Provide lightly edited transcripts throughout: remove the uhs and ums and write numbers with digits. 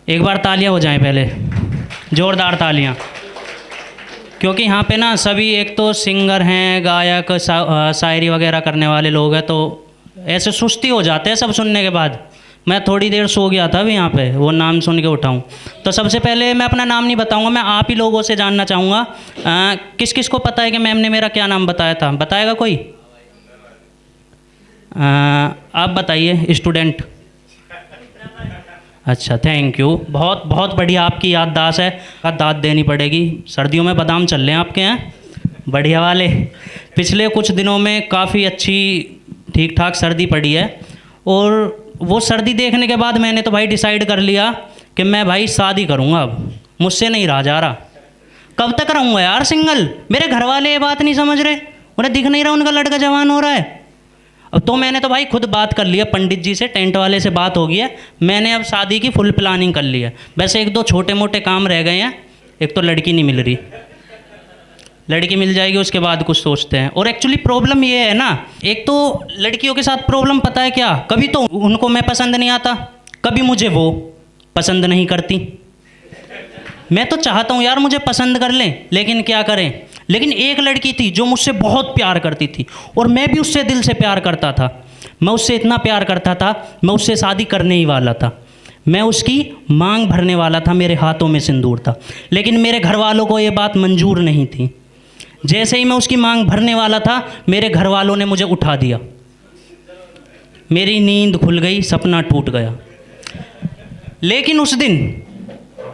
एक बार तालियां हो जाएं पहले, ज़ोरदार तालियां। क्योंकि यहाँ पे ना सभी एक तो सिंगर हैं, गायक, शायरी वगैरह करने वाले लोग हैं, तो ऐसे सुस्ती हो जाते हैं सब सुनने के बाद। मैं थोड़ी देर सो गया था अभी यहाँ पे, वो नाम सुन के उठाऊँ। तो सबसे पहले मैं अपना नाम नहीं बताऊँगा, मैं आप ही लोगों से जानना चाहूँगा किस किस को पता है कि मैम ने मेरा क्या नाम बताया था? बताएगा कोई? आप बताइए, स्टूडेंट। अच्छा, थैंक यू, बहुत बहुत बढ़िया, आपकी याददाश्त है, दाद देनी पड़ेगी। सर्दियों में बादाम चल रहे हैं आपके यहाँ, बढ़िया वाले। पिछले कुछ दिनों में काफ़ी अच्छी ठीक ठाक सर्दी पड़ी है, और वो सर्दी देखने के बाद मैंने तो भाई डिसाइड कर लिया कि मैं भाई शादी करूँगा। अब मुझसे नहीं रहा जा रहा। कब तक रहूँगा यार सिंगल? मेरे घर वाले ये बात नहीं समझ रहे, उन्हें दिख नहीं रहा उनका लड़का जवान हो रहा है। अब तो मैंने तो भाई खुद बात कर लिया पंडित जी से, टेंट वाले से बात हो गई है, मैंने अब शादी की फुल प्लानिंग कर ली है। वैसे एक दो छोटे मोटे काम रह गए हैं, एक तो लड़की नहीं मिल रही, लड़की मिल जाएगी उसके बाद कुछ सोचते हैं। और एक्चुअली प्रॉब्लम ये है ना, एक तो लड़कियों के साथ प्रॉब्लम पता है क्या, कभी तो उनको मैं पसंद नहीं आता, कभी मुझे वो पसंद नहीं करती। मैं तो चाहता हूँ यार मुझे पसंद कर लें, लेकिन क्या करें। लेकिन एक लड़की थी जो मुझसे बहुत प्यार करती थी, और मैं भी उससे दिल से प्यार करता था। मैं उससे इतना प्यार करता था, मैं उससे शादी करने ही वाला था। मैं उसकी मांग भरने वाला था, मेरे हाथों में सिंदूर था। लेकिन मेरे घर वालों को ये बात मंजूर नहीं थी। जैसे ही मैं उसकी मांग भरने वाला था, मेरे घर वालों ने मुझे उठा दिया। मेरी नींद खुल गई, सपना टूट गया। लेकिन उस दिन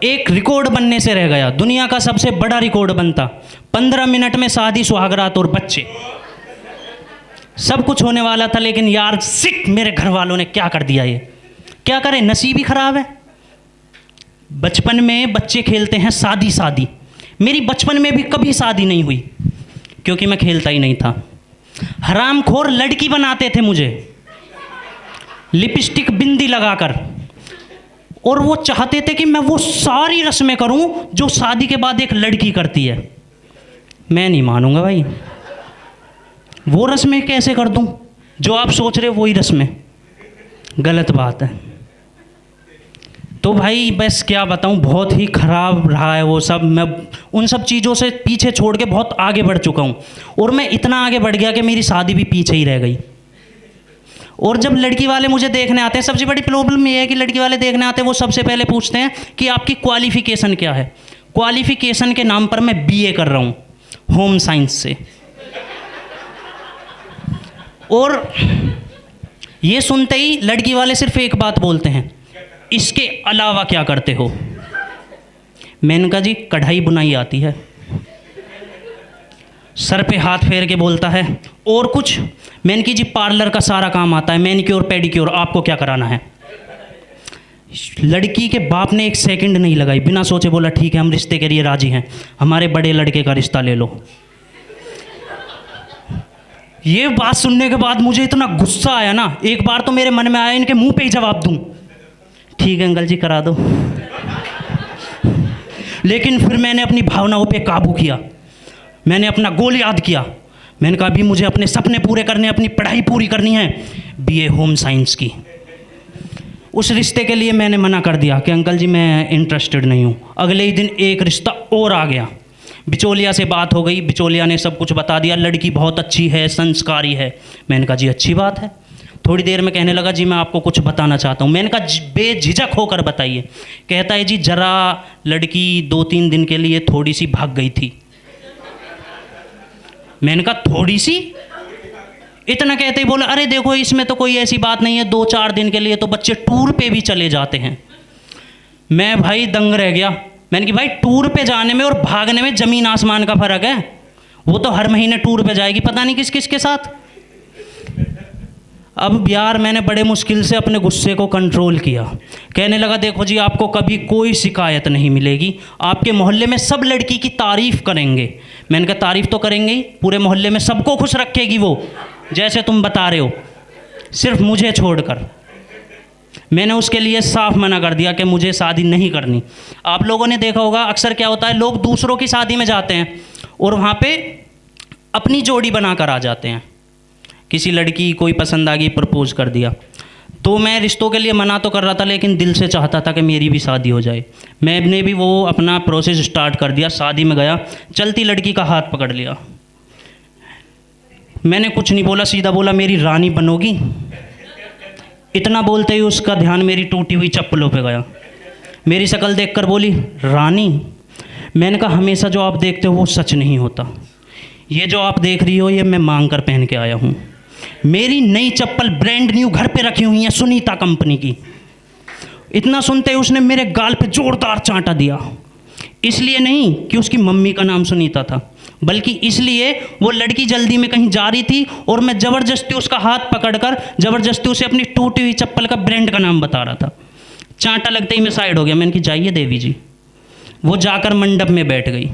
एक रिकॉर्ड बनने से रह गया, दुनिया का सबसे बड़ा रिकॉर्ड बनता। 15 मिनट में शादी, सुहागरात और बच्चे, सब कुछ होने वाला था। लेकिन यार सिट, मेरे घर वालों ने क्या कर दिया, ये क्या करें, नसीब ही खराब है। बचपन में बच्चे खेलते हैं शादी शादी, मेरी बचपन में भी कभी शादी नहीं हुई, क्योंकि मैं खेलता ही नहीं था। हरामखोर लड़की बनाते थे मुझे, लिपस्टिक बिंदी लगाकर, और वो चाहते थे कि मैं वो सारी रस्में करूं जो शादी के बाद एक लड़की करती है। मैं नहीं मानूंगा भाई, वो रस्में कैसे कर दूं जो आप सोच रहे हो वही रस्में, गलत बात है। तो भाई बस क्या बताऊं, बहुत ही ख़राब रहा है वो सब। मैं उन सब चीज़ों से पीछे छोड़ के बहुत आगे बढ़ चुका हूं, और मैं इतना आगे बढ़ गया कि मेरी शादी भी पीछे ही रह गई। और जब लड़की वाले मुझे देखने आते हैं, सबसे बड़ी प्रॉब्लम ये है कि लड़की वाले देखने आते हैं, वो सबसे पहले पूछते हैं कि आपकी क्वालिफ़िकेशन क्या है। क्वालिफ़िकेशन के नाम पर मैं बीए कर रहा हूँ होम साइंस से, और ये सुनते ही लड़की वाले सिर्फ एक बात बोलते हैं, इसके अलावा क्या करते हो? मैंने कहा जी कढ़ाई बुनाई आती है। सर पे हाथ फेर के बोलता है और कुछ? मैंने की जी पार्लर का सारा काम आता है, मैनिक्योर पेडिक्योर, आपको क्या कराना है? लड़की के बाप ने एक सेकंड नहीं लगाई, बिना सोचे बोला ठीक है हम रिश्ते के लिए राजी हैं, हमारे बड़े लड़के का रिश्ता ले लो। ये बात सुनने के बाद मुझे इतना गुस्सा आया ना, एक बार तो मेरे मन में आया इनके मुंह पे ही जवाब दूं, ठीक है अंकल जी करा दो। लेकिन फिर मैंने अपनी भावनाओं पे काबू किया, मैंने अपना गोल याद किया। मैंने कहा अभी मुझे अपने सपने पूरे करने, अपनी पढ़ाई पूरी करनी है, बीए होम साइंस की। उस रिश्ते के लिए मैंने मना कर दिया कि अंकल जी मैं इंटरेस्टेड नहीं हूँ। अगले ही दिन एक रिश्ता और आ गया, बिचौलिया से बात हो गई, बिचौलिया ने सब कुछ बता दिया, लड़की बहुत अच्छी है, संस्कारी है। मैंने कहा जी अच्छी बात है। थोड़ी देर में कहने लगा जी मैं आपको कुछ बताना चाहता हूँ। मैंने कहा बेझिझक होकर बताइए। कहता है जी जरा लड़की 2-3 दिन के लिए थोड़ी सी भाग गई थी। मैंने कहा थोड़ी सी? इतना कहते ही बोला अरे देखो इसमें तो कोई ऐसी बात नहीं है, 2-4 दिन के लिए तो बच्चे टूर पे भी चले जाते हैं। मैं भाई दंग रह गया। मैंने कहा भाई टूर पे जाने में और भागने में ज़मीन आसमान का फ़र्क है। वो तो हर महीने टूर पे जाएगी, पता नहीं किस किस के साथ। अब यार मैंने बड़े मुश्किल से अपने गुस्से को कंट्रोल किया। कहने लगा देखो जी आपको कभी कोई शिकायत नहीं मिलेगी, आपके मोहल्ले में सब लड़की की तारीफ़ करेंगे। मैंने कहा तारीफ़ तो करेंगे ही, पूरे मोहल्ले में सबको खुश रखेगी वो, जैसे तुम बता रहे हो, सिर्फ मुझे छोड़कर। मैंने उसके लिए साफ मना कर दिया कि मुझे शादी नहीं करनी। आप लोगों ने देखा होगा अक्सर क्या होता है, लोग दूसरों की शादी में जाते हैं और वहाँ पे अपनी जोड़ी बना कर आ जाते हैं। किसी लड़की कोई पसंद आ गई, प्रपोज कर दिया, तो मैं रिश्तों के लिए मना तो कर रहा था, लेकिन दिल से चाहता था कि मेरी भी शादी हो जाए। मैंने भी वो अपना प्रोसेस स्टार्ट कर दिया, शादी में गया, चलती लड़की का हाथ पकड़ लिया। मैंने कुछ नहीं बोला, सीधा बोला मेरी रानी बनोगी। इतना बोलते ही उसका ध्यान मेरी टूटी हुई चप्पलों पे गया। मेरी शक्ल देखकर बोली रानी। मैंने कहा हमेशा जो आप देखते हो वो सच नहीं होता, ये जो आप देख रही हो ये मैं मांग कर पहन के आया हूँ। मेरी नई चप्पल ब्रांड न्यू घर पे रखी हुई है सुनीता कंपनी की। इतना सुनते ही उसने मेरे गाल पे जोरदार चांटा दिया। इसलिए नहीं कि उसकी मम्मी का नाम सुनीता था, बल्कि इसलिए वो लड़की जल्दी में कहीं जा रही थी और मैं ज़बरदस्ती उसका हाथ पकड़कर ज़बरदस्ती उसे अपनी टूटी हुई चप्पल का ब्रांड का नाम बता रहा था। चांटा लगते ही मैं साइड हो गया। मैंने कहा जाइए देवी जी। वो जाकर मंडप में बैठ गई।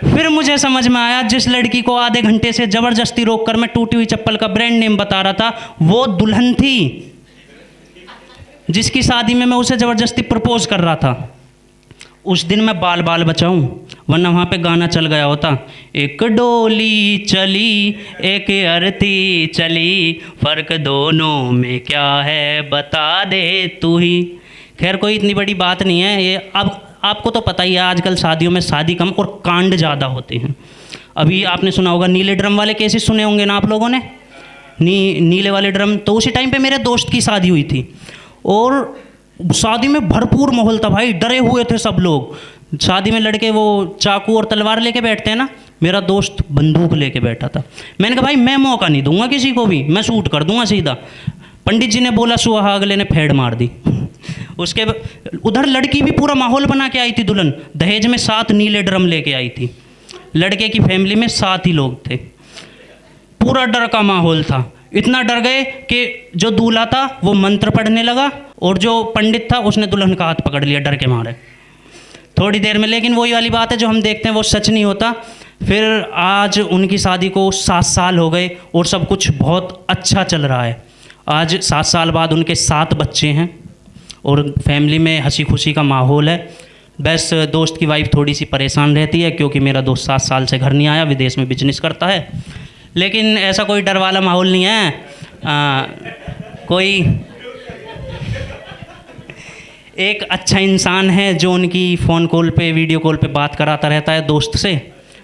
फिर मुझे समझ में आया जिस लड़की को आधे घंटे से ज़बरदस्ती रोककर मैं टूटी हुई चप्पल का ब्रांड नेम बता रहा था, वो दुल्हन थी जिसकी शादी में मैं उसे ज़बरदस्ती प्रपोज कर रहा था। उस दिन मैं बाल बाल बचाऊं, वरना वहाँ पे गाना चल गया होता, एक डोली चली एक आरती चली, फ़र्क दोनों में क्या है बता दे तू ही। खैर कोई इतनी बड़ी बात नहीं है ये। अब आपको तो पता ही है आजकल शादियों में शादी कम और कांड ज़्यादा होते हैं। अभी आपने सुना होगा नीले ड्रम वाले केसेस सुने होंगे ना आप लोगों ने। नीले वाले ड्रम, तो उसी टाइम पे मेरे दोस्त की शादी हुई थी और शादी में भरपूर माहौल था भाई, डरे हुए थे सब लोग। शादी में लड़के वो चाकू और तलवार लेके बैठते हैं ना, मेरा दोस्त बंदूक लेके बैठा था। मैंने कहा भाई मैं मौका नहीं दूंगा किसी को भी, मैं शूट कर दूंगा सीधा। पंडित जी ने बोला सुहा, अगले ने फेड़ मार दी। उसके उधर लड़की भी पूरा माहौल बना के आई थी, दुल्हन दहेज में 7 नीले ड्रम लेके आई थी। लड़के की फैमिली में 7 ही लोग थे। पूरा डर का माहौल था। इतना डर गए कि जो दूल्हा था वो मंत्र पढ़ने लगा और जो पंडित था उसने दुल्हन का हाथ पकड़ लिया डर के मारे थोड़ी देर में। लेकिन वही वाली बात है, जो हम देखते हैं वो सच नहीं होता। फिर आज उनकी शादी को 7 साल हो गए और सब कुछ बहुत अच्छा चल रहा है। आज 7 साल बाद उनके 7 बच्चे हैं और फैमिली में हंसी खुशी का माहौल है। बस दोस्त की वाइफ थोड़ी सी परेशान रहती है क्योंकि मेरा दोस्त 7 साल से घर नहीं आया, विदेश में बिजनेस करता है। लेकिन ऐसा कोई डर वाला माहौल नहीं है। कोई एक अच्छा इंसान है जो उनकी फ़ोन कॉल पे वीडियो कॉल पे बात कराता रहता है दोस्त से,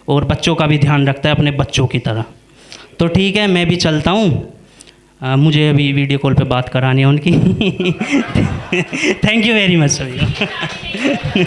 और बच्चों का भी ध्यान रखता है अपने बच्चों की तरह। तो ठीक है मैं भी चलता हूँ, मुझे अभी वीडियो कॉल पे बात करानी है उनकी। थैंक यू वेरी मच सभी।